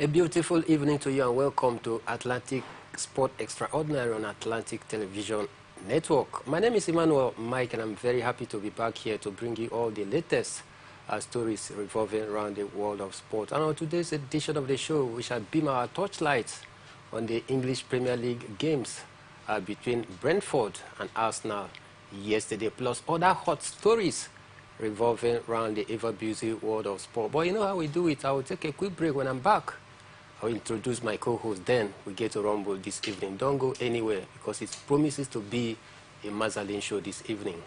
beautiful evening to you and welcome to Atlantic Sport Extraordinary on Atlantic Television Network. My name is Emmanuel Mike and I'm very happy to be back here to bring you all the latest stories revolving around the world of sport. And on today's edition of the show, we shall beam our torchlights on the English Premier League games between Brentford and Arsenal yesterday, plus other hot stories revolving around the ever-busy world of sport. But you know how we do it. I will take a quick break. When I'm back, I'll introduce my co-host. Then we get to rumble this evening. Don't go anywhere because it promises to be a Mazalin show this evening.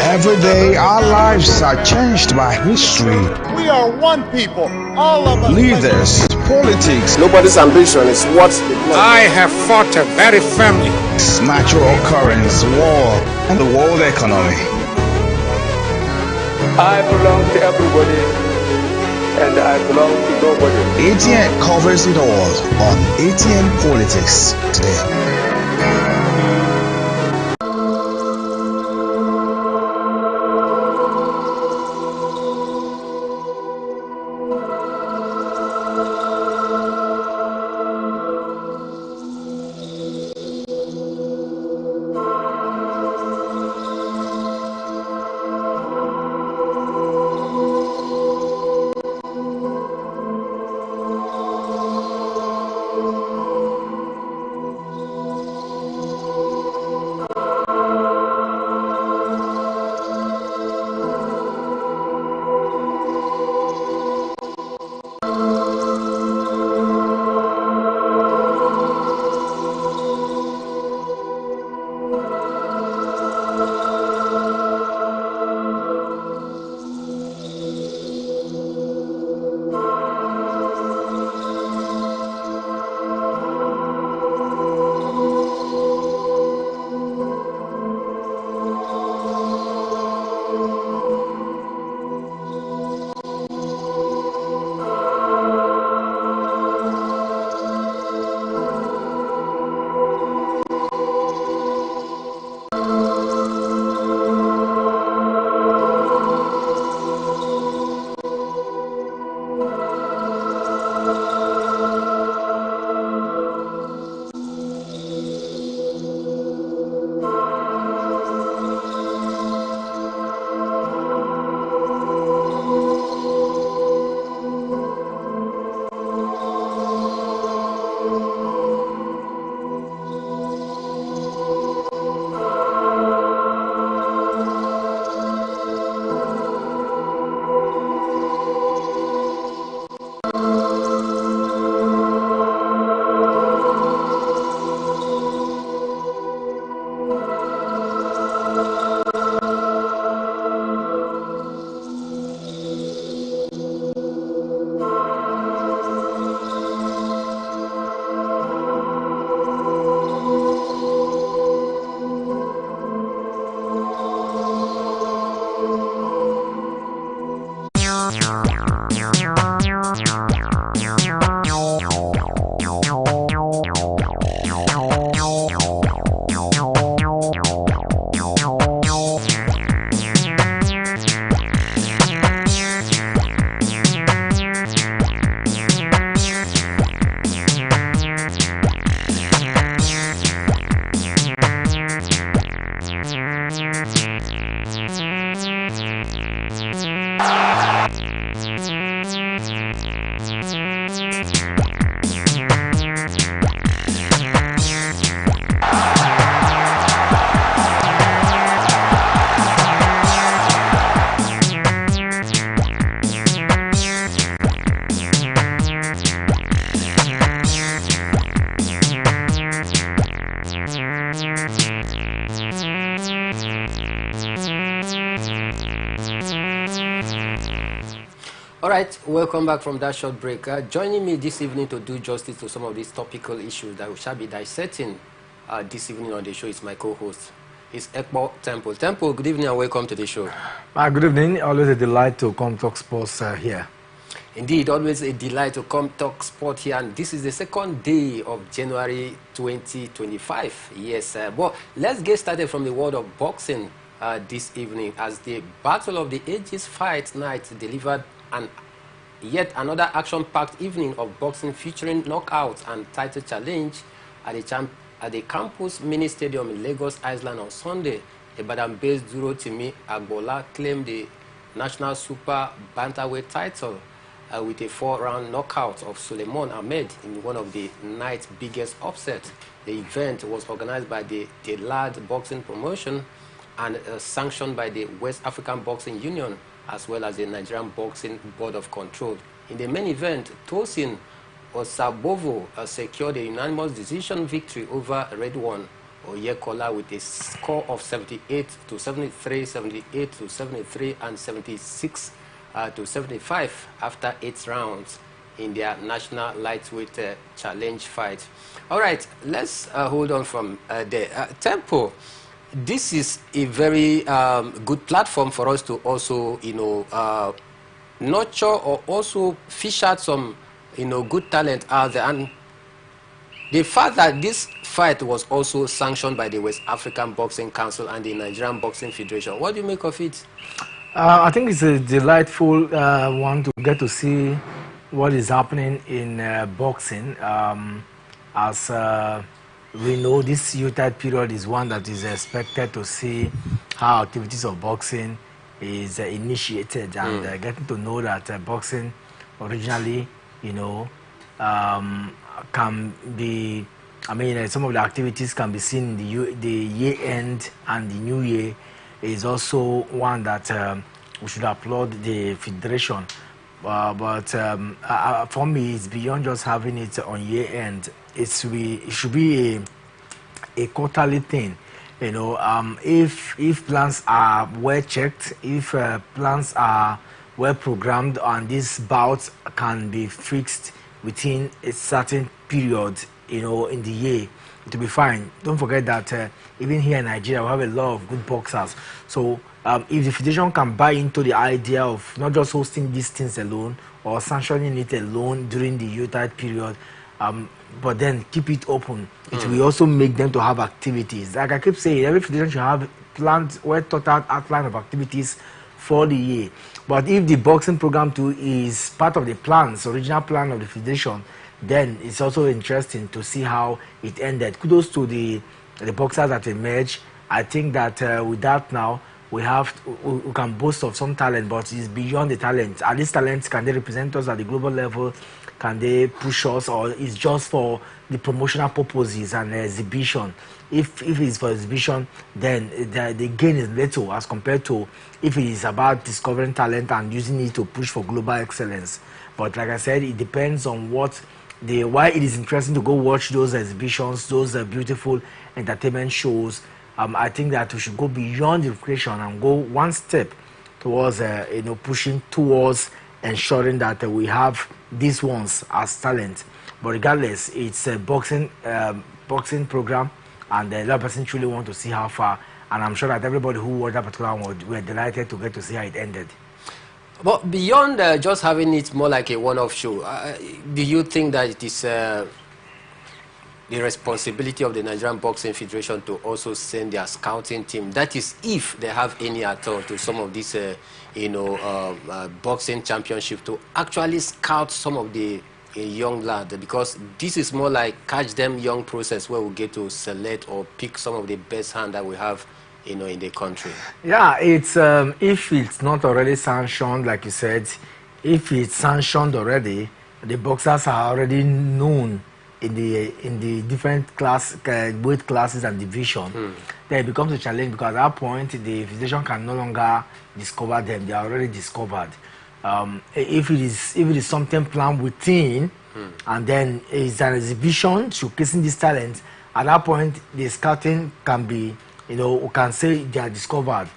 Every day our lives are changed by history. We are one people, all of us. Leaders, politics. Nobody's ambition is what I have fought very firmly. Natural occurrence, war, and the world economy. I belong to everybody, and I belong to nobody. ATN covers it all on ATN Politics today. All right, welcome back from that short break. Joining me this evening to do justice to some of these topical issues that we shall be dissecting this evening on the show is my co-host. It's Ekpo Temple. Temple, good evening and welcome to the show. Good evening. Always a delight to come talk sports here. Indeed, always a delight to come talk sport here. And this is the second day of January 2025. Yes, but let's get started from the world of boxing this evening as the Battle of the Ages Fight Night delivered yet another action-packed evening of boxing featuring knockouts and title challenge at the Campus Mini Stadium in Lagos Island on Sunday. Ibadan-based Duro Timi Agbola claimed the National Super Bantamweight title with a 4-round knockout of Suleiman Ahmed in one of the night's biggest upsets. The event was organized by the Lad Boxing Promotion and sanctioned by the West African Boxing Union as well as the Nigerian Boxing Board of Control. In the main event, Tosin Osabovo secured a unanimous decision victory over Red One Oyekola with a score of 78 to 73, 78 to 73, and 76 to 75 after 8 rounds in their national lightweight challenge fight. All right, let's hold on from there. Tempo, this is a very good platform for us to also, nurture or also fish out some, good talent out there. And the fact that this fight was also sanctioned by the West African Boxing Council and the Nigerian Boxing Federation, what do you make of it? I think it's a delightful one to get to see what is happening in boxing. As we know, this Yuletide period is one that is expected to see how activities of boxing is initiated and getting to know that boxing originally, can be, some of the activities can be seen in the year end and the new year is also one that we should applaud the federation. But for me, it's beyond just having it on year end. It should be a quarterly thing. If plans are well checked, if plans are well programmed, and these bouts can be fixed within a certain period, in the year, it will be fine. Don't forget that even here in Nigeria, we have a lot of good boxers. So if the federation can buy into the idea of not just hosting these things alone or sanctioning it alone during the Yuletide period, but then keep it open, it will also make them to have activities. Like I keep saying, every federation should have planned, well thought out outline of activities for the year. But if the boxing program too is part of the plans, original plan of the federation, then it's also interesting to see how it ended. Kudos to the boxers that emerged. I think that with that now, we can boast of some talent, but it's beyond the talent. Are these talents, can they represent us at the global level? Can they push us, or is just for the promotional purposes and exhibition? If it's for exhibition, then the gain is little as compared to if it is about discovering talent and using it to push for global excellence. But like I said, it depends on why it is interesting to go watch those exhibitions, those beautiful entertainment shows. I think that we should go beyond the recreation and go one step towards pushing towards ensuring that we have these ones as talent. But regardless, it's a boxing program, and the other person truly want to see how far. And I'm sure that everybody who watched that particular one were delighted to get to see how it ended. But beyond just having it more like a one-off show, do you think that it is the responsibility of the Nigerian Boxing Federation to also send their scouting team, that is if they have any at all, to some of these boxing championship to actually scout some of the young lads? Because this is more like catch them young process where we get to select or pick some of the best hand that we have in the country. Yeah, it's if it's not already sanctioned, like you said, if it's sanctioned already, the boxers are already known in the different weight classes and division. Then it becomes a challenge, because at that point the federation can no longer discover them; they are already discovered. If it is something planned within, and then it's an exhibition showcasing this talent, at that point the scouting can be, we can say they are discovered.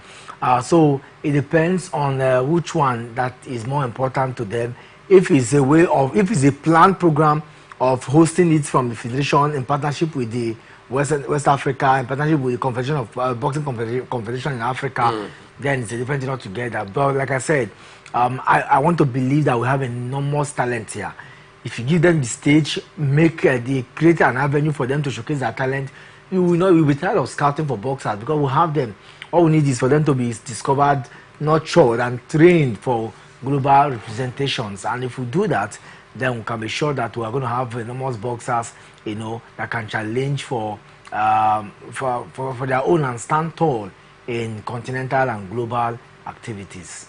So it depends on which one that is more important to them. If it's a way of, if it's a planned program of hosting it from the federation in partnership with the West Africa, in partnership with the Confederation of Boxing Confederation in Africa, then it's a different thing altogether. But like I said, I want to believe that we have enormous talent here. If you give them the stage, create an avenue for them to showcase their talent, you will be tired of scouting for boxers because we have them. All we need is for them to be discovered, nurtured, and trained for global representations. And if we do that, then we can be sure that we are going to have enormous boxers, that can challenge for their own and stand tall in continental and global activities.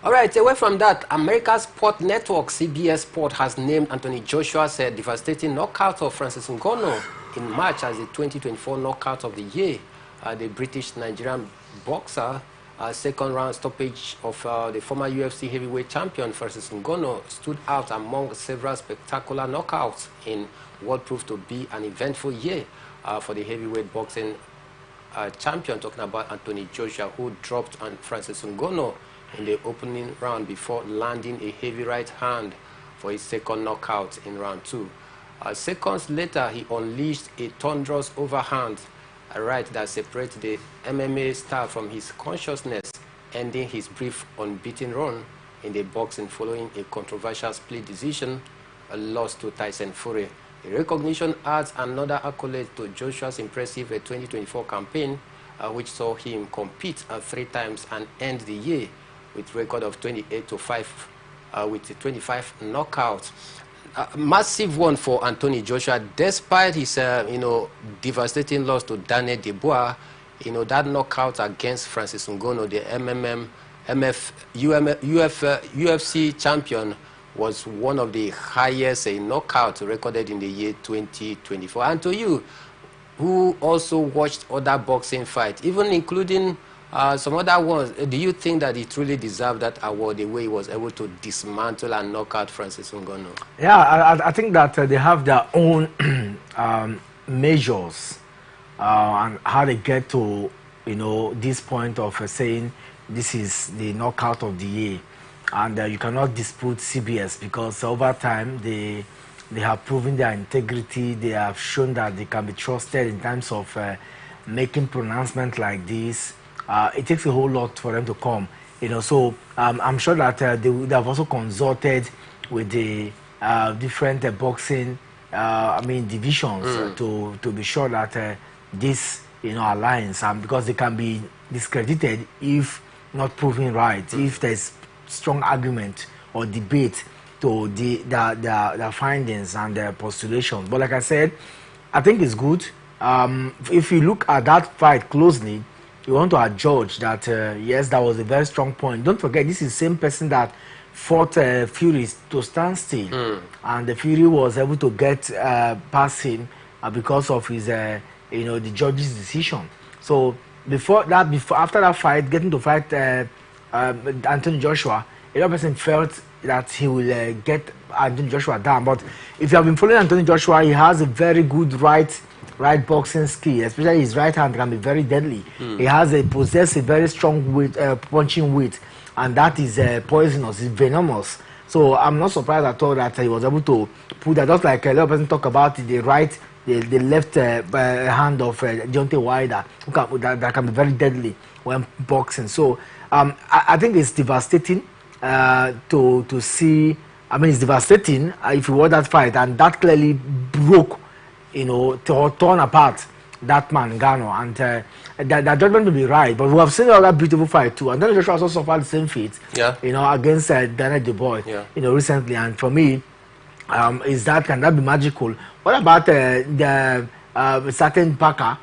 All right, away from that, America's Sport Network, CBS Sport, has named Anthony Joshua's devastating knockout of Francis Ngannou in March as the 2024 knockout of the year. The British-Nigerian boxer, second round stoppage of the former UFC heavyweight champion Francis Ngannou stood out among several spectacular knockouts in what proved to be an eventful year for the heavyweight boxing champion, talking about Anthony Joshua, who dropped on Francis Ngannou in the opening round before landing a heavy right hand for his second knockout in round 2. Seconds later, he unleashed a thunderous overhand, a right that separated the MMA star from his consciousness, ending his brief unbeaten run in the boxing following a controversial split decision, a loss to Tyson Fury. The recognition adds another accolade to Joshua's impressive 2024 campaign, which saw him compete 3 times and end the year with a record of 28-5 with 25 knockouts. Massive one for Anthony Joshua, despite his devastating loss to Daniel Dubois. That knockout against Francis Ngannou, the UFC champion, was one of the highest knockouts recorded in the year 2024. And to you, who also watched other boxing fights, even including some other ones, do you think that he truly deserved that award the way he was able to dismantle and knock out Francis Ngannou? Yeah, I think that they have their own measures and how they get to this point of saying this is the knockout of the year. And you cannot dispute CBS because over time they have proven their integrity. They have shown that they can be trusted in terms of making pronouncements like this. It takes a whole lot for them to come, So I'm sure that they have also consulted with the different boxing, divisions to be sure that this, aligns, because they can be discredited if not proven right. If there's strong argument or debate to their findings and their postulations. But like I said, I think it's good. If you look at that fight closely, you want to adjudge that yes, that was a very strong point. Don't forget, this is the same person that fought Fury to stand still, and the Fury was able to get past him because of his, the judge's decision. So after that fight, getting to fight Anthony Joshua, a person felt that he will get Anthony Joshua down. But if you have been following Anthony Joshua, he has a very good right boxing skill, especially his right hand can be very deadly. He possesses a very strong weight, punching weight, and that is poisonous, it's venomous. So I'm not surprised at all that he was able to put that. Just like a lot of person talk about the left hand of Deontay Wilder, that can be very deadly when boxing. So I think it's devastating to see. It's devastating if you watch that fight, and that clearly broke, torn apart that man Ngannou, and that judgment will be right. But we have seen another beautiful fight too, and then Joshua also suffered the same fate, against Daniel Dubois, recently. And for me, can that be magical? What about the certain Parker?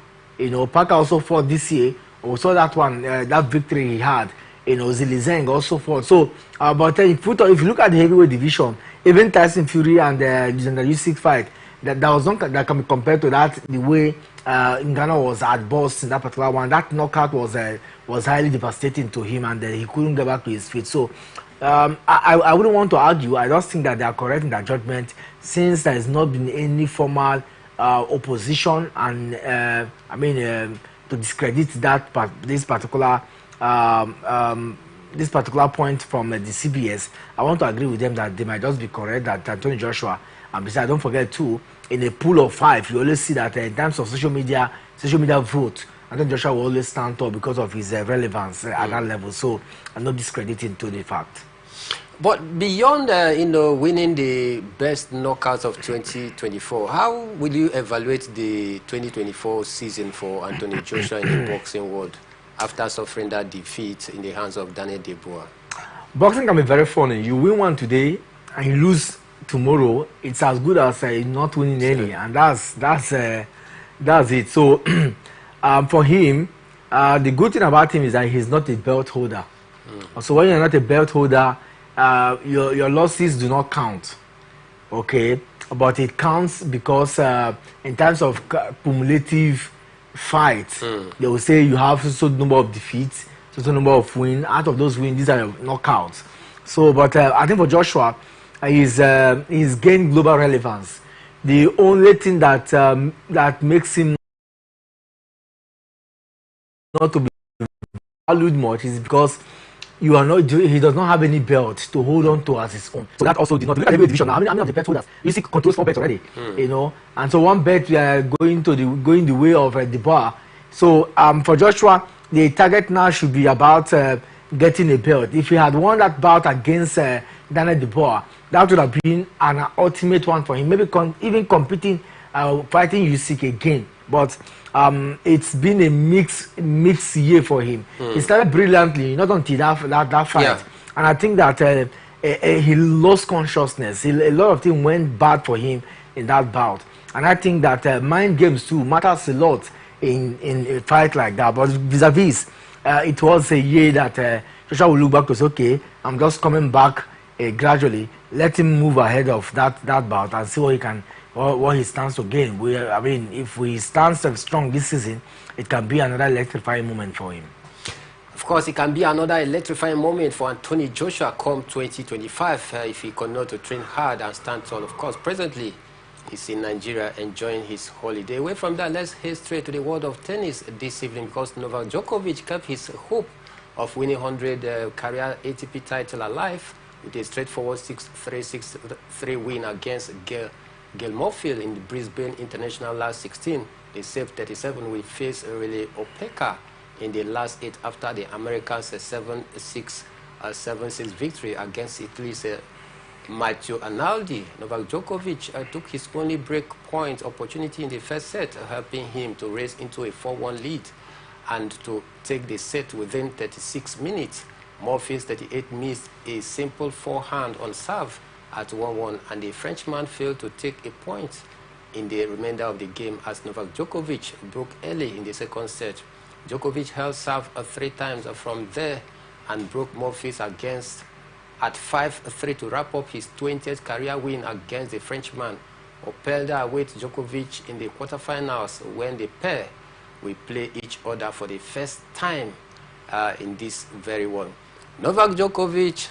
Parker also fought this year. We saw that one, that victory he had. Zhilei Zhang also fought. So, but if you look at the heavyweight division, even Tyson Fury and the Usyk fight, that was not that can be compared to that. The way Ngannou was at boss in that particular one, that knockout was highly devastating to him, and he couldn't get back to his feet. So, I wouldn't want to argue. I just think that they are correct in that judgment, since there has not been any formal opposition and to discredit this particular this particular point from the CBS, I want to agree with them that they might just be correct that Anthony Joshua. And besides, don't forget too, in a pool of 5, you always see that in terms of social media vote, Anthony Joshua will always stand tall because of his relevance at that level. So I'm not discrediting to the fact. But beyond, winning the best knockouts of 2024, how will you evaluate the 2024 season for Anthony Joshua in the boxing world after suffering that defeat in the hands of Daniel Dubois? Boxing can be very funny. You win one today and you lose tomorrow. It's as good as not winning any, and that's it. So for him, the good thing about him is that he's not a belt holder. So when you're not a belt holder, your losses do not count, okay? But it counts because in terms of cumulative fights, they will say you have so number of defeats, so number of wins. Out of those wins, these are knockouts. So, but I think for Joshua, he's gained global relevance. The only thing that that makes him not to be valued much is because he does not have any belt to hold on to as his own. So that also did not look at the division. How many of the belt holders? You see, controls 4 belts already, you know. And so one bet going the way of the bar. So for Joshua, the target now should be about getting a belt. If he had won that bout against Daniel Dubois, that would have been an ultimate one for him. Maybe even competing, fighting Usyk again. But it's been a mixed year for him. He started brilliantly, not until that fight. Yeah. And I think that he lost consciousness. A lot of things went bad for him in that bout. And I think that mind games too matters a lot in a fight like that. But vis-a-vis, it was a year that Joshua will look back to say, okay, I'm just coming back gradually. Let him move ahead of that bout and see what he can. What he stands to gain. I mean, if we stand strong this season, it can be another electrifying moment for him. Of course, it can be another electrifying moment for Anthony Joshua come 2025 if he continues to train hard and stand tall. Of course, presently, he's in Nigeria enjoying his holiday. Away from that, let's head straight to the world of tennis this evening because Novak Djokovic kept his hope of winning 100 career ATP title alive with a straightforward 6-3, 6-3 win against Gail Monfils in the Brisbane International last 16. The Save 37 will face Riley Opeka in the last 8 after the Americans' 7-6 victory against Italy's Matteo Analdi. Novak Djokovic took his only break point opportunity in the first set, helping him to race into a 4-1 lead and to take the set within 36 minutes. Monfils 38 missed a simple forehand on serve at 1-1, and the Frenchman failed to take a point in the remainder of the game as Novak Djokovic broke early in the second set. Djokovic held serve 3 times from there and broke Monfils at 5-3 to wrap up his 20th career win against the Frenchman. Opelda awaits Djokovic in the quarterfinals when the pair will play each other for the first time in this very one. Novak Djokovic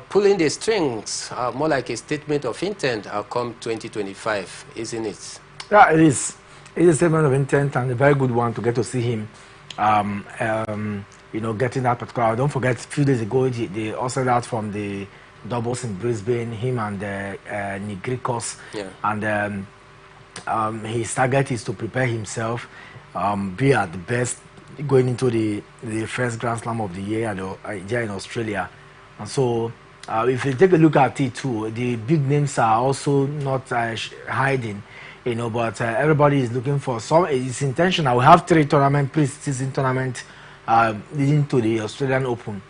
pulling the strings, more like a statement of intent come 2025, isn't it? Yeah, it is. It is a statement of intent and a very good one to get to see him, getting that particular. Don't forget, a few days ago, they also that from the doubles in Brisbane, him and Nigrikos. Yeah. And his target is to prepare himself, be at the best, going into the first Grand Slam of the year here in Australia. And so, if you take a look at it too, the big names are also not hiding, but everybody is looking for some. It's intentional. We have 3 pre-season tournaments leading to the Australian Open.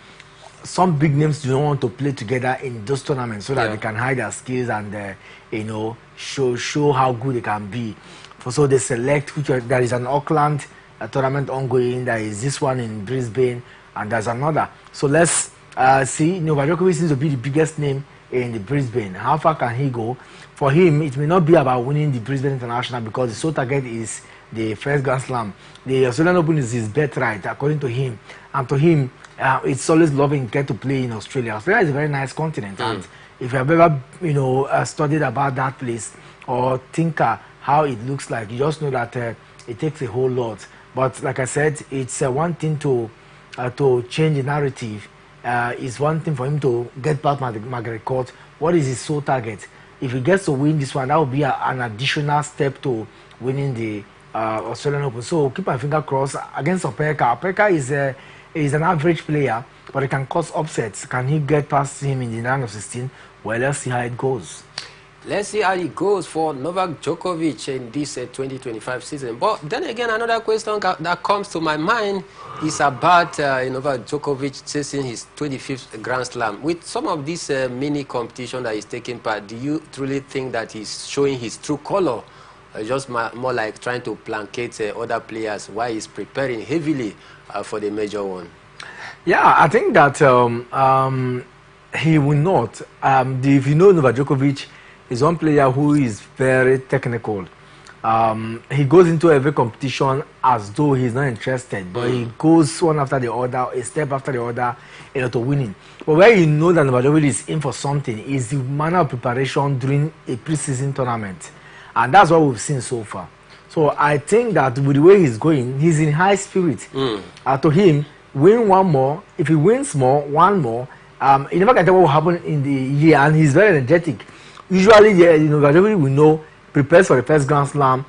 Some big names do not want to play together in those tournaments so that they can hide their skills and show how good they can be. So they select there is an Auckland tournament ongoing. There is this one in Brisbane, and there's another. So let's. See, Novak Djokovic seems to be the biggest name in the Brisbane. How far can he go? For him, it may not be about winning the Brisbane International because the sole target is the first Grand Slam. The Australian Open is his birthright, according to him. And to him, it's always loving get to play in Australia. Australia is a very nice continent, and if you have ever, studied about that place or think how it looks like, you just know that it takes a whole lot. But like I said, it's one thing to to change the narrative. It's one thing for him to get back Margaret Court. What is his sole target? If he gets to win this one, that will be an additional step to winning the Australian Open. So keep my finger crossed against Opeka. Opeka is an average player, but he can cause upsets. Can he get past him in the round of 16? Well, let's see how it goes. Let's see how it goes for Novak Djokovic in this 2025 season. But then again, another question that comes to my mind is about Novak Djokovic chasing his 25th Grand Slam. With some of this mini competition that he's taking part, do you truly think that he's showing his true color? Just more like trying to placate other players while he's preparing heavily for the major one? Yeah, I think that he will not. If you know Novak Djokovic, is one player who is very technical. He goes into every competition as though he's not interested, but he goes one after the other, a step after the other, to winning. But where you know that Novak Djokovic is in for something is the manner of preparation during a preseason tournament, and that's what we've seen so far. So I think that with the way he's going, he's in high spirit. To him, win one more. If he wins more, one more, you never can tell what will happen in the year, and he's very energetic. Usually, we know prepares for the first Grand Slam.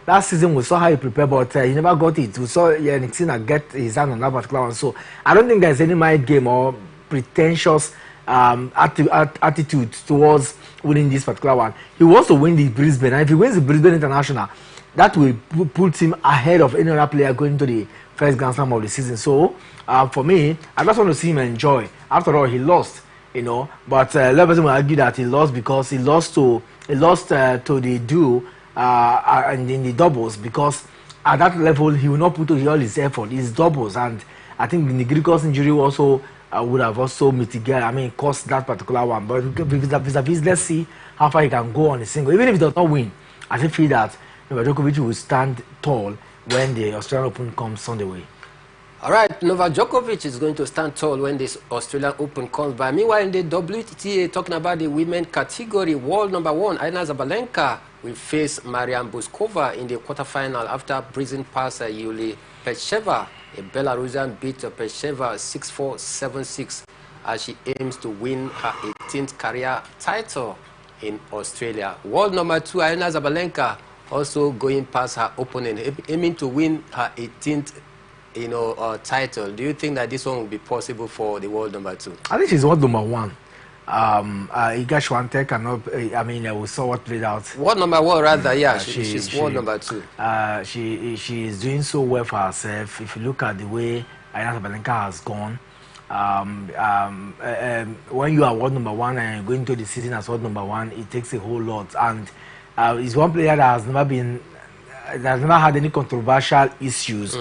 Last season we saw how he prepared, but he never got it. We saw Nixina get his hand on that particular one. So I don't think there's any mind game or pretentious attitude towards winning this particular one. He wants to win the Brisbane, and if he wins the Brisbane International, that will put him ahead of any other player going to the first Grand Slam of the season. So for me, I just want to see him enjoy. After all, he lost. But a lot of people will argue that he lost because he lost to the duo and in the doubles, because at that level he will not put all his effort. It's doubles, and I think the Grigor's injury also would have also mitigated, caused that particular one. But vis-a-vis, let's see how far he can go on the single. Even if he does not win, I still feel that Djokovic will stand tall when the Australian Open comes on the way. All right, Novak Djokovic is going to stand tall when this Australian Open comes by. Meanwhile, in the WTA, talking about the women category, world number one, Aryna Sabalenka will face Marian Buskova in the quarterfinal after breezing past Yulia Pecheva. A Belarusian beat Pecheva 6-4, 7-6 as she aims to win her 18th career title in Australia. World number two, Aryna Sabalenka, also going past her opponent, aiming to win her 18th title. Do you think that this one will be possible for the world number two? I think she's world number one. Iga Swiatek cannot. We saw what played out. World number one, rather. Yeah, she's world number two. She is doing so well for herself. If you look at the way Aryna Sabalenka has gone, when you are world number one and going to the season as world number one, it takes a whole lot. And it's one player that has never had any controversial issues,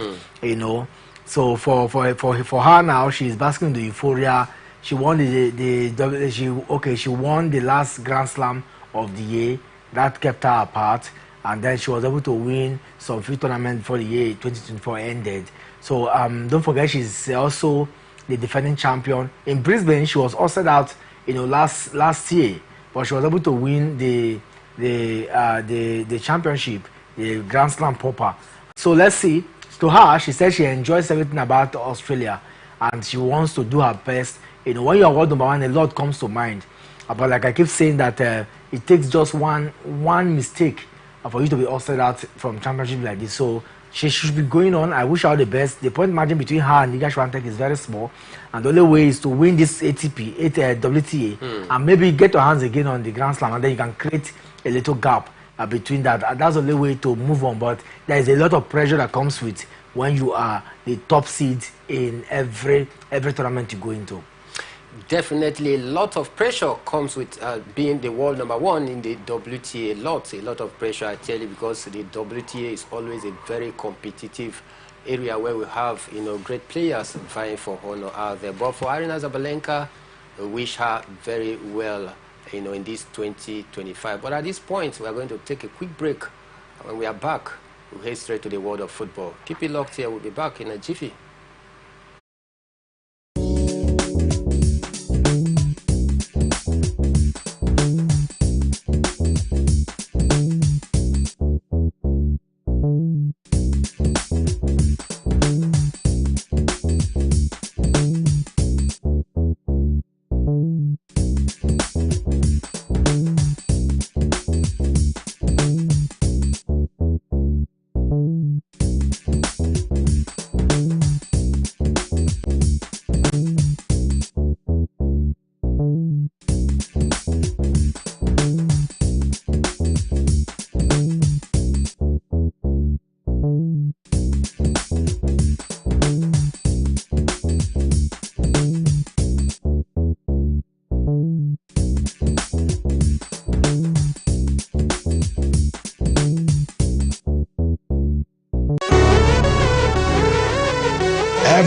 So for her now, she's basking in the euphoria. She won she won the last Grand Slam of the year. That kept her apart, and then she was able to win some few tournaments before the year 2024 ended. So don't forget, she's also the defending champion. In Brisbane, she was also out, last year, but she was able to win the championship, the Grand Slam proper. So let's see. To her, she said she enjoys everything about Australia, and she wants to do her best. When you are world number one, a lot comes to mind. But like I keep saying, that it takes just one mistake for you to be ousted out from championship like this. So she should be going on. I wish her all the best. The point margin between her and Iga Swiatek is very small, and the only way is to win this WTA, and maybe get your hands again on the Grand Slam, and then you can create a little gap between that. That's the only way to move on. But there is a lot of pressure that comes with when you are the top seed in every tournament you go into. Definitely, a lot of pressure comes with being the world number one in the WTA. A lot of pressure, I tell you, because the WTA is always a very competitive area where we have great players vying for honor out there. But for Aryna Sabalenka, we wish her very well in this 2025. But at this point, we are going to take a quick break. When we are back, we'll head straight to the world of football. Keep it locked here. We'll be back in a jiffy.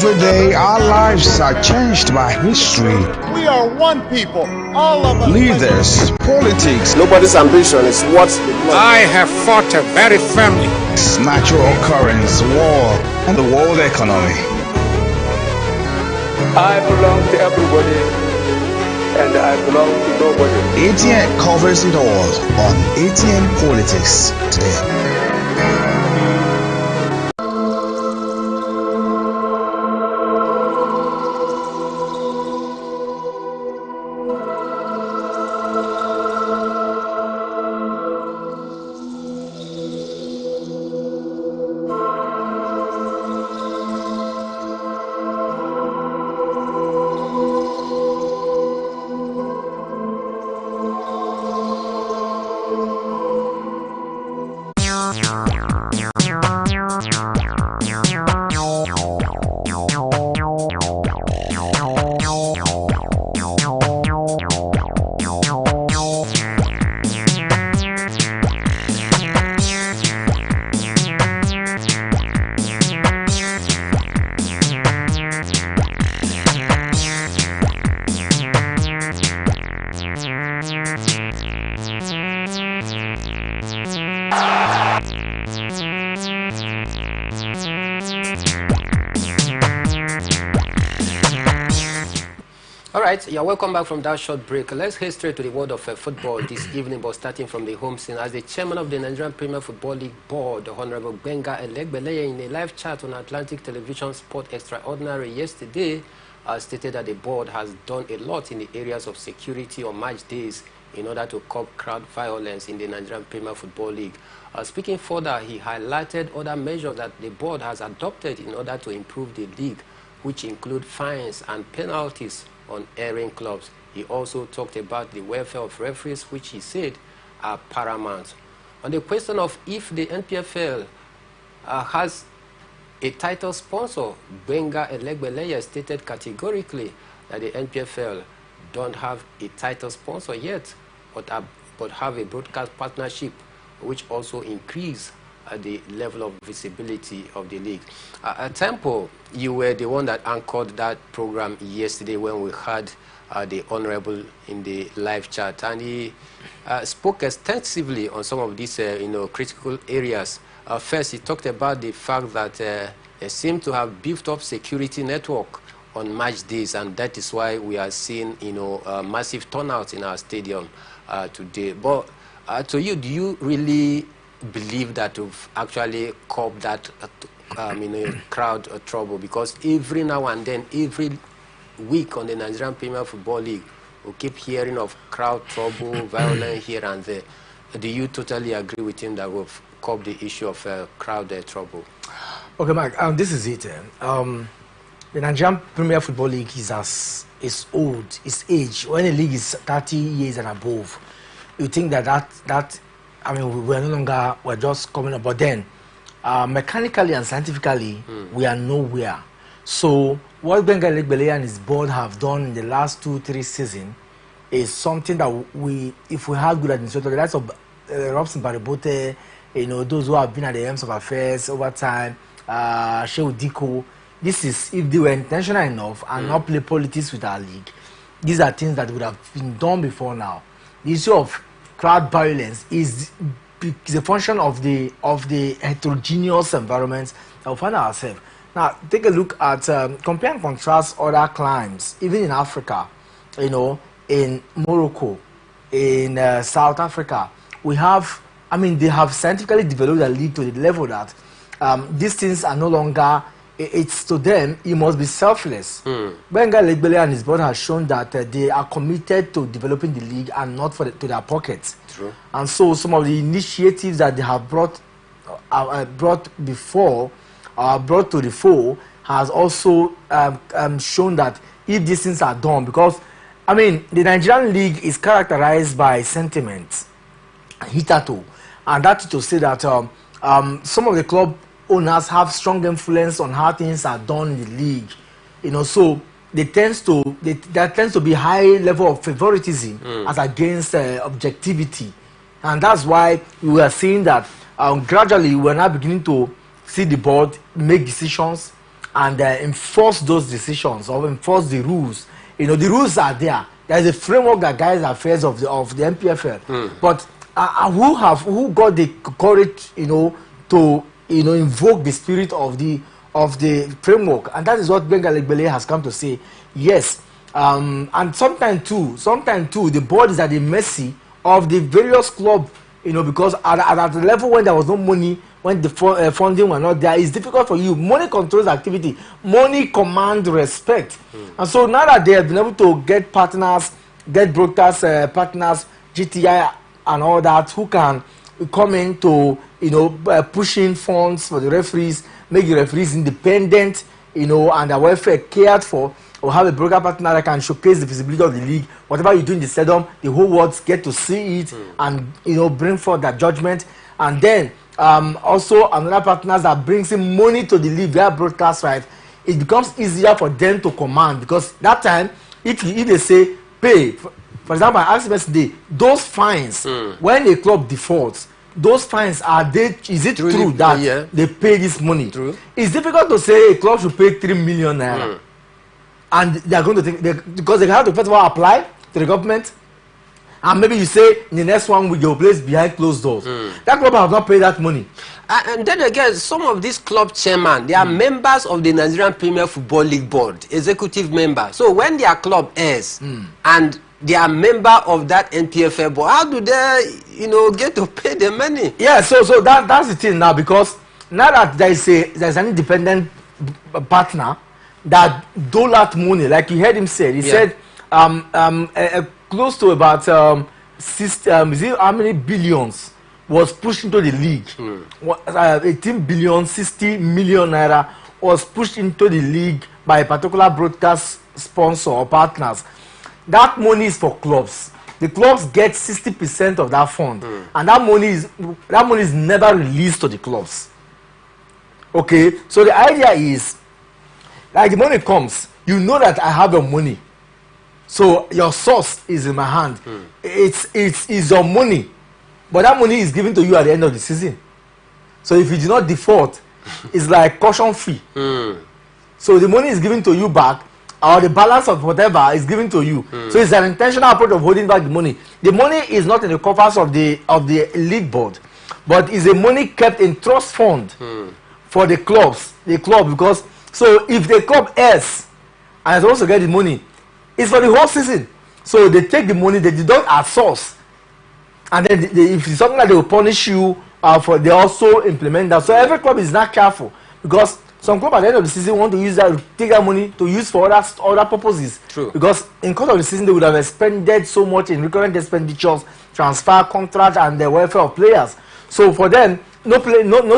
Every day, our lives are changed by history. We are one people, all of us. Leaders, politics, Nobody's ambition is what I have fought a very family. natural occurrence, war, and the world economy. I belong to everybody and I belong to nobody. ATN covers it all on ATN Politics today. Alright, you're welcome back from that short break. Let's head straight to the world of football this evening, but starting from the home scene. As the chairman of the Nigerian Premier Football League Board, Honorable Benga Elegbeleye, in a live chat on Atlantic Television Sport Extraordinary yesterday, stated that the board has done a lot in the areas of security on match days in order to curb crowd violence in the Nigerian Premier Football League. Speaking further, he highlighted other measures that the board has adopted in order to improve the league, which include fines and penalties on erring clubs. He also talked about the welfare of referees, which he said are paramount. On the question of if the NPFL has a title sponsor, Benga Elegbeleye stated categorically that the NPFL don't have a title sponsor yet, but have a broadcast partnership, which also increase the level of visibility of the league. Tempo, you were the one that anchored that program yesterday when we had the Honorable in the live chat, and he spoke extensively on some of these critical areas. First, he talked about the fact that they seem to have built up security network on match days, and that is why we are seeing massive turnout in our stadium today. But to you, do you really believe that we've actually curbed that crowd trouble? Because every now and then, every week on the Nigerian Premier Football League, we keep hearing of crowd trouble, violence here and there. Do you totally agree with him that we've curbed the issue of crowd trouble? Okay, Mike, this is it. The Nigerian Premier Football League is old, it's age. When a league is 30 years and above, you think that we're no longer, we're just coming up. But then, mechanically and scientifically, we are nowhere. So, what Benga Elegbeleye and his board have done in the last 2-3 seasons is something that if we have good administrators, the likes of Robson Baribote, those who have been at the helms of affairs over time, Shehu Diko, this is, if they were intentional enough and not play politics with our league, these are things that would have been done before now. The issue of crowd violence is a function of the heterogeneous environments that we find ourselves. Now, take a look at compare and contrast other climes, even in Africa, in Morocco, in South Africa. We have, they have scientifically developed a league to the level that these things are no longer. It's to them, it must be selfless. Benga Elegbeleye and his board has shown that they are committed to developing the league and not to their pockets. True. And so some of the initiatives that they have brought to the fore has also shown that if these things are done, because the Nigerian league is characterized by sentiment, hitherto, and that's to say that some of the club owners have strong influence on how things are done in the league, so there tends to be high level of favoritism as against objectivity, and that's why we are seeing that gradually we're now beginning to see the board make decisions and enforce those decisions or enforce the rules. You know, the rules are there. There's a framework that guides the affairs of the MPFL. But who got the courage, you know, to invoke the spirit of the framework, and that is what Bengal Egbele has come to say. Yes, and sometimes too, the board is at the mercy of the various clubs, you know, because at the level when there was no money, when the funding were not there, it's difficult for you. Money controls activity. Money commands respect. And so now that they have been able to get partners, get broadcast partners, GTI and all that, who can come in to, you know, push in funds for the referees, make the referees independent, you know, and their welfare cared for, or have a broker partner that can showcase the visibility of the league. Whatever you do in the stadium, the whole world get to see it and, you know, bring forth that judgment. And then also another partner that brings in money to the league via broadcast rights, it becomes easier for them to command, because that time, if they say pay, for example, I asked yesterday, those fines, when a club defaults, those fines, is it true that they pay this money? True. It's difficult to say a club should pay 3 million naira. And they are going to think, because they have to first of all apply to the government, and maybe you say in the next 1 week your place behind closed doors. That club has not paid that money. And then again, some of these club chairmen, they are members of the Nigerian Premier Football League Board, executive member. So when their club ends and they are member of that NPFL board, how do they, you know, get to pay the money? Yeah, so that's the thing now, because now that there's an independent partner that dole out money, like you heard him say, he said close to about how many billions was pushed into the league. 18 billion, 60 million naira was pushed into the league by a particular broadcast sponsor or partners. That money is for clubs. The clubs get 60% of that fund, and that money is never released to the clubs. Okay, so the idea is, like, the money comes, you know that I have your money, so your source is in my hand. It's your money, but that money is given to you at the end of the season. So if you do not default, it's like caution fee. So the money is given to you back, or the balance of whatever is given to you. So it's an intentional approach of holding back the money. The money is not in the coffers of the league board, but is a money kept in trust fund for the clubs. Because so if the club ends and is supposed to get the money, it's for the whole season. So they take the money, they deduct at source, and then if it's something that they will punish you for, they also implement that. So every club is not careful, because some club at the end of the season want to use that, take that money to use for other purposes. True. Because in course of the season they would have expended so much in recurrent expenditures, transfer, contract, and the welfare of players. So for them, no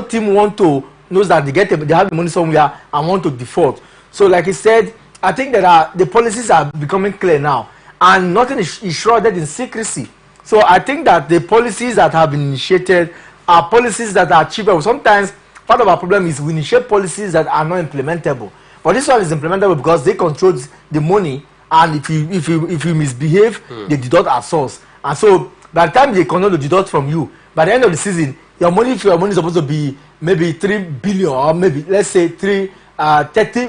team knows that they have the money somewhere and want to default. So like he said, I think that the policies are becoming clear now, and nothing is shrouded in secrecy. So I think that the policies that have been initiated are policies that are achievable. Sometimes part of our problem is we initiate policies that are not implementable. But this one is implementable because they control the money, and if you misbehave, they deduct at source. And so by the time they continue to deduct from you, by the end of the season, your money is supposed to be maybe 3 billion, or maybe let's say 30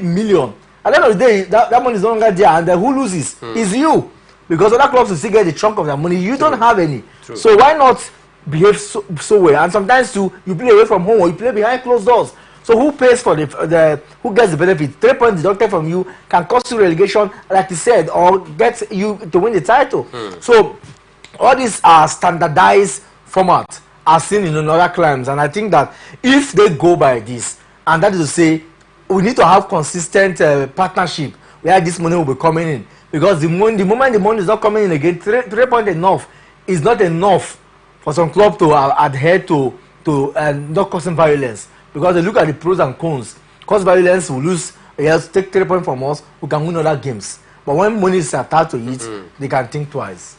million. At the end of the day, that money is no longer there, and then who loses is you, because other clubs will still get the chunk of their money. You don't have any. True. So why not behave so well? And sometimes too, you play away from home or you play behind closed doors. So who pays for who gets the benefit? 3 points deducted from you can cost you relegation, like you said, or get you to win the title. So all these are standardized format as seen in other climes, and I think that if they go by this, and that is to say, we need to have consistent partnership where this money will be coming in, because the moment the money is not coming in again, 3 points enough is not enough for some club to adhere to not causing violence, because they look at the pros and cons. Cause violence, will lose. Yes, take 3 points from us, we can win other games. But when money is attached to it, they can think twice.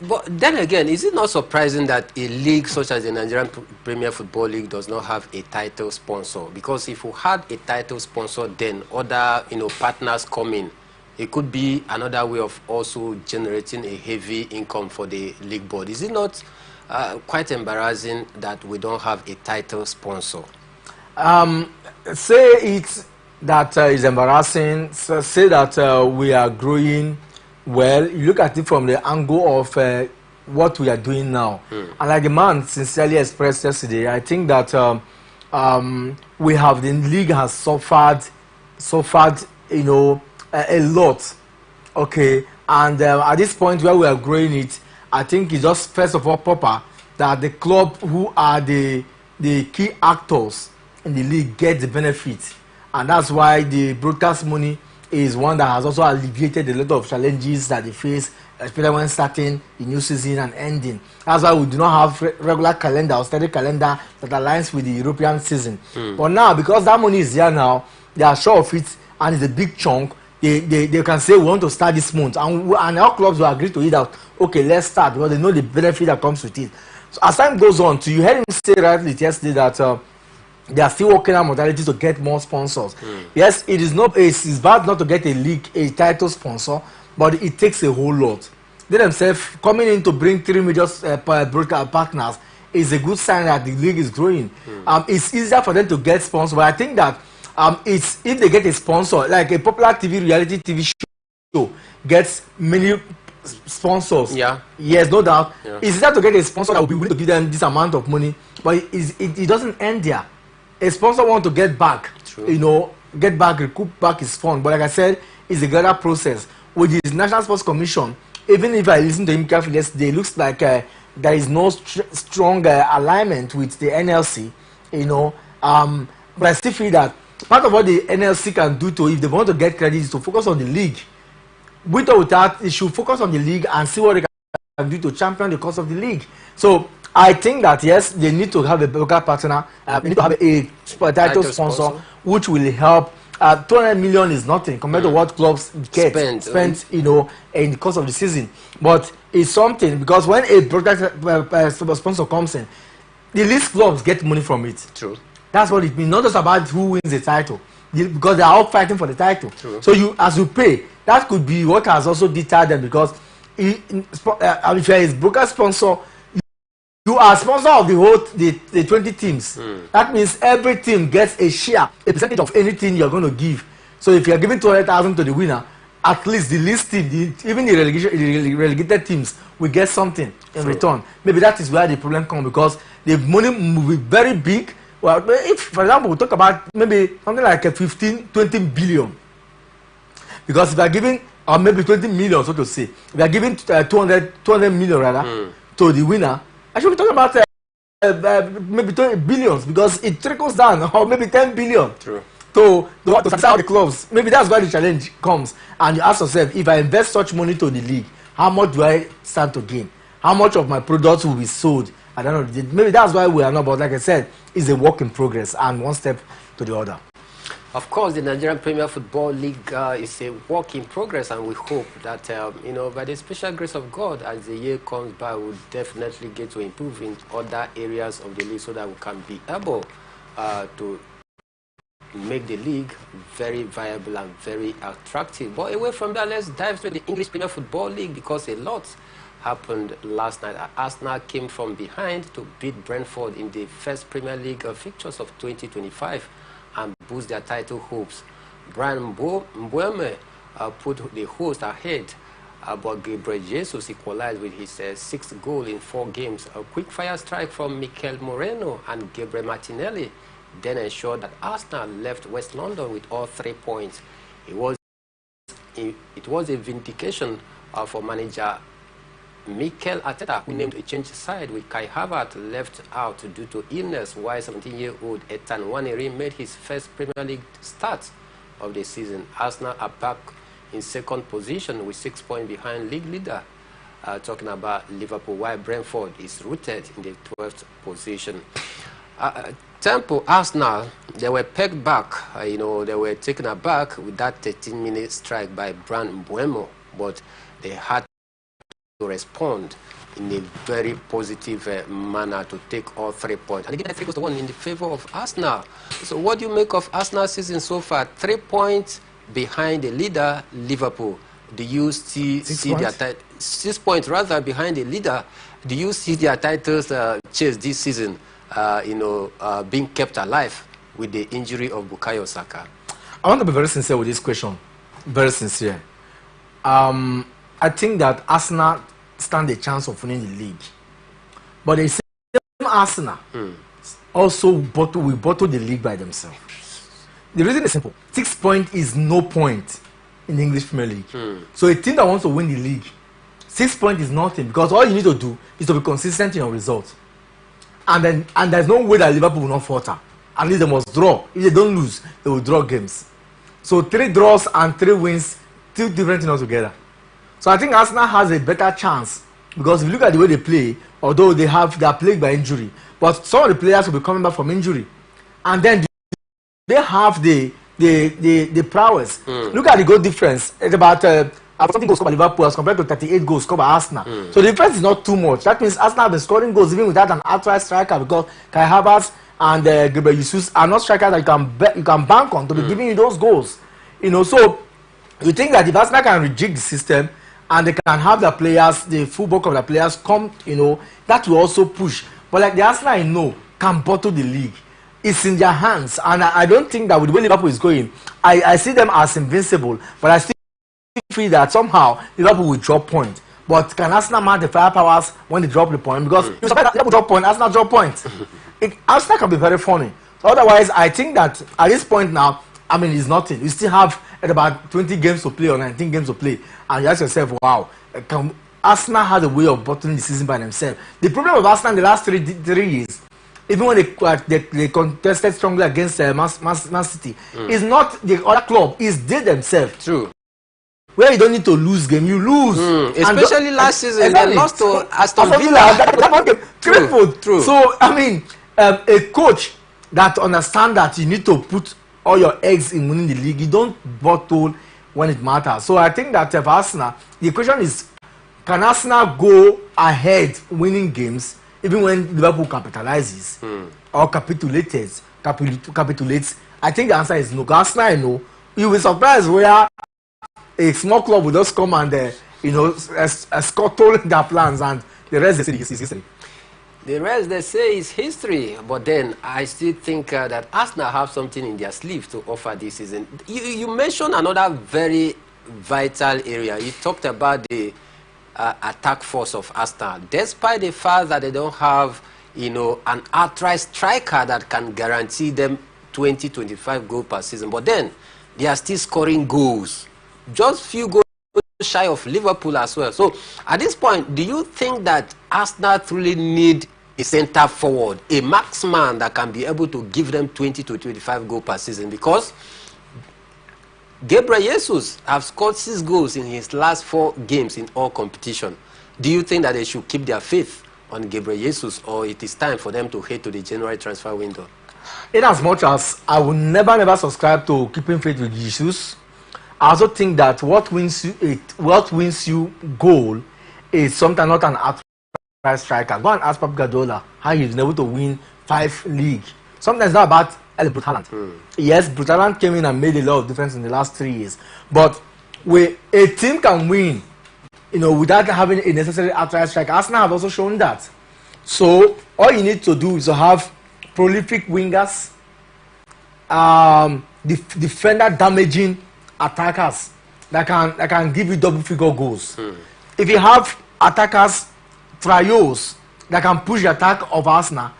But then again, is it not surprising that a league such as the Nigerian Premier Football League does not have a title sponsor? Because if we had a title sponsor, then other partners come in. It could be another way of also generating a heavy income for the league board. Is it not quite embarrassing that we don't have a title sponsor? Say that is embarrassing. So say that we are growing well. You look at it from the angle of what we are doing now. And like the man sincerely expressed yesterday, I think that we have, the league has suffered, you know, a lot. Okay, and at this point where we are growing it, I think it's just first of all proper that the club who are the key actors in the league get the benefit, and that's why the broadcast money is one that has also alleviated a lot of challenges that they face, especially when starting the new season and ending. That's why we do not have regular calendar or steady calendar that aligns with the European season. But now, because that money is there now, they are sure of it, and it's a big chunk. They can say we want to start this month, and our clubs will agree to it that okay, let's start, because they know the benefit that comes with it. So as time goes on, you heard him say rightly yesterday that they are still working on modalities to get more sponsors. Yes, it's bad not to get a title sponsor, but it takes a whole lot. They themselves coming in to bring 3 major broadcast partners is a good sign that the league is growing. It's easier for them to get sponsors, but I think that it's, if they get a sponsor, like a popular reality TV show gets many sponsors. Yeah. Yes, no doubt. Yeah. It's easier to get a sponsor that will be willing to give them this amount of money, but it doesn't end there. A sponsor wants to get back, you know, recoup back his fund. But like I said, it's a gradual process. With the National Sports Commission, even if I listen to him carefully yesterday, it looks like there is no strong alignment with the NLC, you know. But I still feel that part of what the NLC can do to, if they want to get credit, is to focus on the league. With or without, it should focus on the league and see what they can do to champion the cause of the league. So I think that yes, they need to have a local partner. They need to have a title sponsor, which will help. 200 million is nothing compared to what clubs get spent, you know, in the course of the season. But it's something, because when a broadcast sponsor comes in, the least clubs get money from it. True. That's what it means. Not just about who wins the title, because they are all fighting for the title. True. So as you pay, that could be what has also deterred them, because if you are a broadcast sponsor, you are sponsor of the 20 teams. That means every team gets a share, a percentage of anything you're going to give. So if you're giving 200,000 to the winner, at least the least team, even the relegated teams, will get something in return. Maybe that is where the problem comes, because the money will be very big. Well, if, for example, we talk about maybe something like a 15, 20 billion. Because if you are giving, or maybe 20 million, so to say, if you are giving 200 million rather, to the winner, I should be talking about maybe 20 billions, because it trickles down, or maybe 10 billion. True. To satisfy the clubs. Maybe that's where the challenge comes. And you ask yourself, if I invest such money to the league, how much do I stand to gain? How much of my products will be sold? I don't know. Maybe that's why we are not, but like I said, it's a work in progress and one step to the other. Of course, the Nigerian Premier Football League is a work in progress, and we hope that, you know, by the special grace of God, as the year comes by, we'll definitely get to improve in other areas of the league, so that we can be able to make the league very viable and very attractive. But away from that, let's dive to the English Premier Football League, because a lot happened last night. Arsenal came from behind to beat Brentford in the first Premier League fixtures of 2025 and boost their title hopes. Brian Mbeumo put the host ahead, but Gabriel Jesus equalized with his sixth goal in 4 games. A quick-fire strike from Mikel Moreno and Gabriel Martinelli then ensured that Arsenal left West London with all 3 points. It was a vindication for manager Mikel Arteta, who named a change side with Kai Havertz left out due to illness, while 17-year-old Ethan Nwaneri made his first Premier League start of the season. Arsenal are back in second position with 6 points behind league leader, talking about Liverpool, while Brentford is rooted in the 12th position. Tempo, Arsenal, they were pegged back, you know, they were taken aback with that 13-minute strike by Brian Mbeumo, but they had to respond in a very positive manner to take all 3 points. And again, 3-1 in the favor of Arsenal. So what do you make of Arsenal's season so far? 3 points behind the leader, Liverpool. Do you see their 6 points rather behind the leader? Do you see their titles chase this season, you know, being kept alive with the injury of Bukayo Saka? I want to be very sincere with this question. Very sincere. I think that Arsenal stand a chance of winning the league. But the same Arsenal also will bottle the league by themselves. The reason is simple. 6 points is no point in the English Premier League. So a team that wants to win the league, 6 points is nothing, because all you need to do is to be consistent in your results. And there's no way that Liverpool will not falter. At least they must draw. If they don't lose, they will draw games. So 3 draws and 3 wins, 2 different things altogether. So I think Arsenal has a better chance, because if you look at the way they play, although they are plagued by injury, but some of the players will be coming back from injury, and then they have the prowess. Look at the goal difference. It's about 40 goals scored by Liverpool as compared to 38 goals scored by Arsenal. So the difference is not too much. That means Arsenal have been scoring goals even without an outright striker, because Kai Havertz and Gabriel Jesus are not strikers that you can bank on to be giving you those goals. You know, so you think that if Arsenal can rejig the system and they can have the players, the full bulk of the players come, you know, that will also push. But like the Arsenal I know can bottle the league. It's in their hands, and I don't think that with the way Liverpool is going, I see them as invincible, but I still feel that somehow Liverpool will drop points. But can Arsenal mount the firepowers when they drop the point? Because you suppose Liverpool drop point, Arsenal drop points. Arsenal can be very funny. So otherwise, I think that at this point now, I mean, it's nothing. You still have about 20 games to play or 19 games to play, and you ask yourself, wow, Arsenal has a way of bottling the season by themselves. The problem of Arsenal in the last three years, even when they contested strongly against Man City, is not the other club, it's they themselves. True. Where you don't need to lose game, you lose. Especially last season, they lost to Aston Villa. True. So, I mean, a coach that understands that you need to put all your eggs in winning the league, you don't bottle when it matters. So I think that for Arsenal, the question is, can Arsenal go ahead winning games even when Liverpool capitalizes or capitulates? I think the answer is no. Arsenal, I know, you will be surprised where a small club will just come and scuttle their plans, and the rest they say is history. The rest they say is history, but then I still think that Arsenal have something in their sleeve to offer this season. You mentioned another very vital area. You talked about the attack force of Arsenal, despite the fact that they don't have, an outright striker that can guarantee them 20-25 goals per season. But then they are still scoring goals, just few goals shy of Liverpool as well. So at this point, do you think that Arsenal truly need a centre forward, a marksman that can be able to give them 20-25 goals per season? Because Gabriel Jesus has scored 6 goals in his last 4 games in all competition. Do you think that they should keep their faith on Gabriel Jesus, or it is time for them to head to the January transfer window? In as much as I will never subscribe to keeping faith with Jesus, I also think that what wins you goal is sometimes not an outright striker. Go and ask Pep Guardiola how he's been able to win 5 leagues. Sometimes it's not about Brut Haaland. Yes, Brut Haaland came in and made a lot of difference in the last 3 years. But where a team can win, without having a necessary outright striker, Arsenal have also shown that. So all you need to do is to have prolific wingers, defender damaging attackers that can give you double-figure goals. If you have attackers, trios that can push the attack of Arsenal,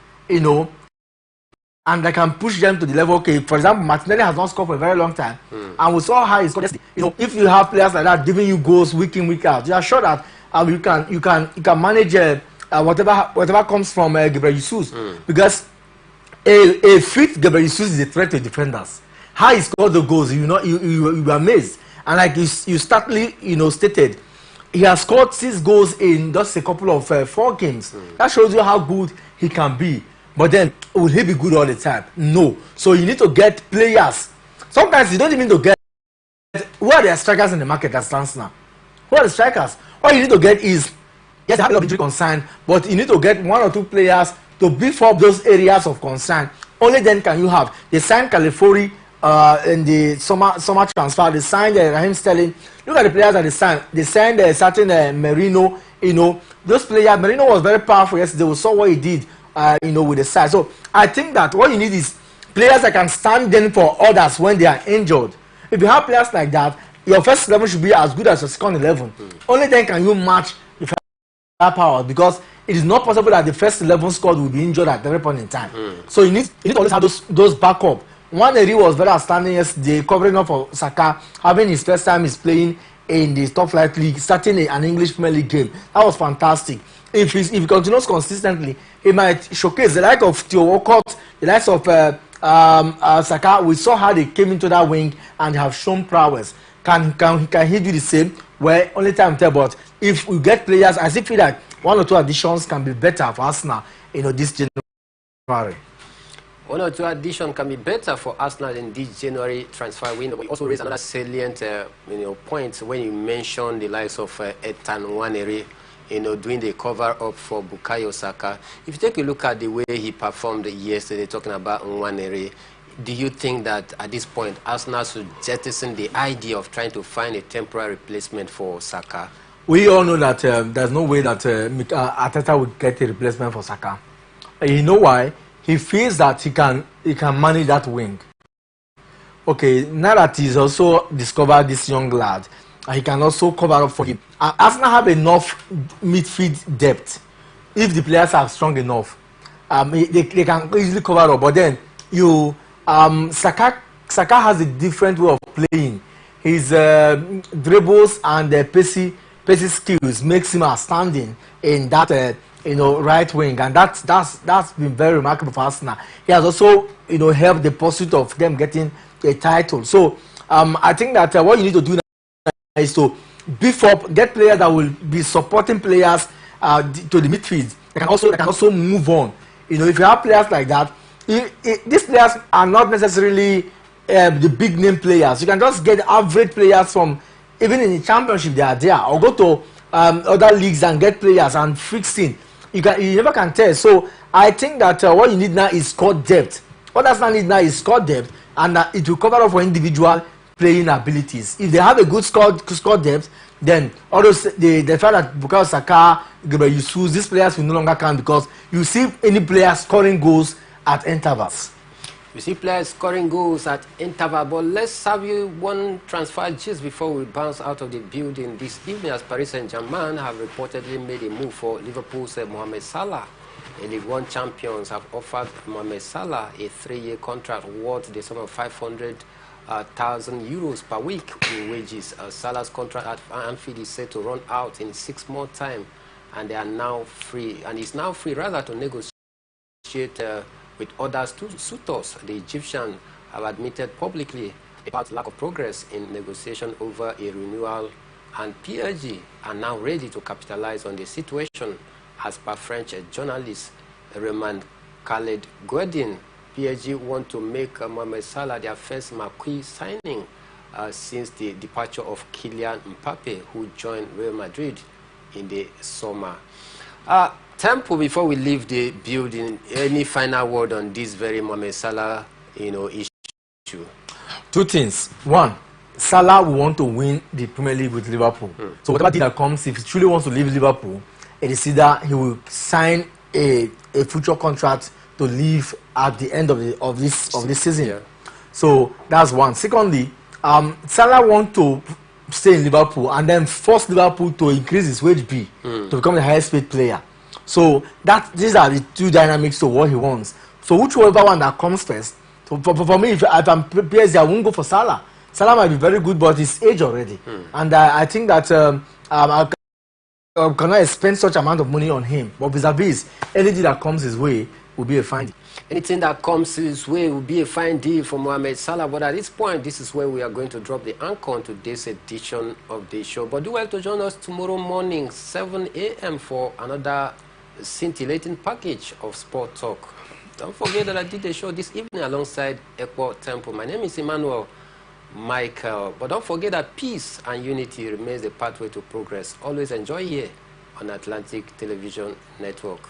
and they can push them to the level. Okay, for example, Martinelli has not scored for a very long time, and we saw how he scored yesterday. If you have players like that giving you goals week in, week out, you are sure that you can manage whatever comes from Gabriel Jesus, because a fit Gabriel Jesus is a threat to defenders. How he scored the goals, you were amazed, and like you startly stated, he has scored 6 goals in just a couple of 4 games. That shows you how good he can be. But then, will he be good all the time? No. So you need to get players. Sometimes you don't even need to get. Who are the strikers in the market that stands now? Who are the strikers? All you need to get is, yes, they have a lot of injury concern, but you need to get 1 or 2 players to beef up those areas of concern. Only then can you have. They signed Califori in the summer transfer. They signed Raheem Sterling. Look at the players that they signed. They signed certain Merino. Those players. Merino was very powerful yesterday. We saw what he did. With the side. So I think that what you need is players that can stand in for others when they are injured. If you have players like that, your first 11 should be as good as your second 11. Only then can you match the power, because it is not possible that the first 11 squad will be injured at every point in time. So you need to always have those backup. Nwaneri was very outstanding yesterday, covering up for Saka, having his first time he's playing in the top flight league, starting an English Premier League game. That was fantastic. If he continues consistently, he might showcase the like of Theo Walcott, the likes of Saka. We saw how they came into that wing and have shown prowess. Can he do the same? Well, only time tell. But if we get players, I still feel that 1 or 2 additions can be better for Arsenal, this January. 1 or 2 additions can be better for Arsenal in this January transfer window. But you also raise another salient point when you mention the likes of Ethan Nwaneri, doing the cover-up for Bukayo Saka. If you take a look at the way he performed yesterday, talking about Nwaneri, do you think that at this point Arsenal should jettison the idea of trying to find a temporary replacement for Saka? We all know that there's no way that Arteta would get a replacement for Saka. You know why? He feels that he can manage that wing. Okay, now that he's also discovered this young lad, he can also cover up for him. Arsenal have enough midfield depth. If the players are strong enough, they can easily cover up. But then Saka has a different way of playing. His dribbles and pacey skills makes him outstanding in that right wing, and that's been very remarkable for Arsenal. He has also helped the pursuit of them getting a title. So I think that what you need to do now is to beef up, get players that will be supporting players to the midfield. They can also move on. If you have players like that, these players are not necessarily the big name players. You can just get average players from, even in the championship they are there, or go to other leagues and get players and fix in. You never can tell. So I think that what you need now is squad depth. What Arsenal need now is squad depth, and it will cover up for individual playing abilities. If they have a good squad depth, then all those the fact that Bukayo Saka, Gabriel Jesus, these players will no longer count, because you see any player scoring goals at intervals. You see players scoring goals at interval. But let's have you one transfer just before we bounce out of the building this evening, as Paris Saint-Germain have reportedly made a move for Liverpool's Mohamed Salah. The League One champions have offered Mohamed Salah a 3-year contract worth the sum of 500,000 euros per week in wages. Salah's contract at Anfield is set to run out in 6 more time, and they are now free, and he's now free rather to negotiate with other suitors. The Egyptians have admitted publicly about lack of progress in negotiation over a renewal, and PSG are now ready to capitalize on the situation. As per French journalist Raymond Khaled Godin, PSG want to make Mohamed Salah their first marquee signing since the departure of Kylian Mbappe, who joined Real Madrid in the summer. Tempo, before we leave the building, any final word on this very Mohamed Salah issue? 2 things. 1, Salah will want to win the Premier League with Liverpool. So whatever deal that comes, if he truly wants to leave Liverpool, it is either he will sign a future contract to leave at the end of this season. Yeah. So that's one. Secondly, Salah want to stay in Liverpool and then force Liverpool to increase his wage bill to become the highest paid player. So these are the 2 dynamics to what he wants. So whichever one that comes first. So for me, if I'm PSG, I won't go for Salah. Salah might be very good, but he's age already, and I think that I cannot spend such amount of money on him. But vis-a-vis, anything that comes his way will be a fine deal. Anything that comes his way will be a fine deal for Mohamed Salah. But at this point, this is where we are going to drop the anchor on today's edition of the show. But do well to join us tomorrow morning, 7 a.m. for another scintillating package of Sport Talk. Don't forget that I did the show this evening alongside Equal Temple. My name is Emmanuel Michael. But don't forget that peace and unity remains the pathway to progress. Always enjoy here on Atlantic Television Network.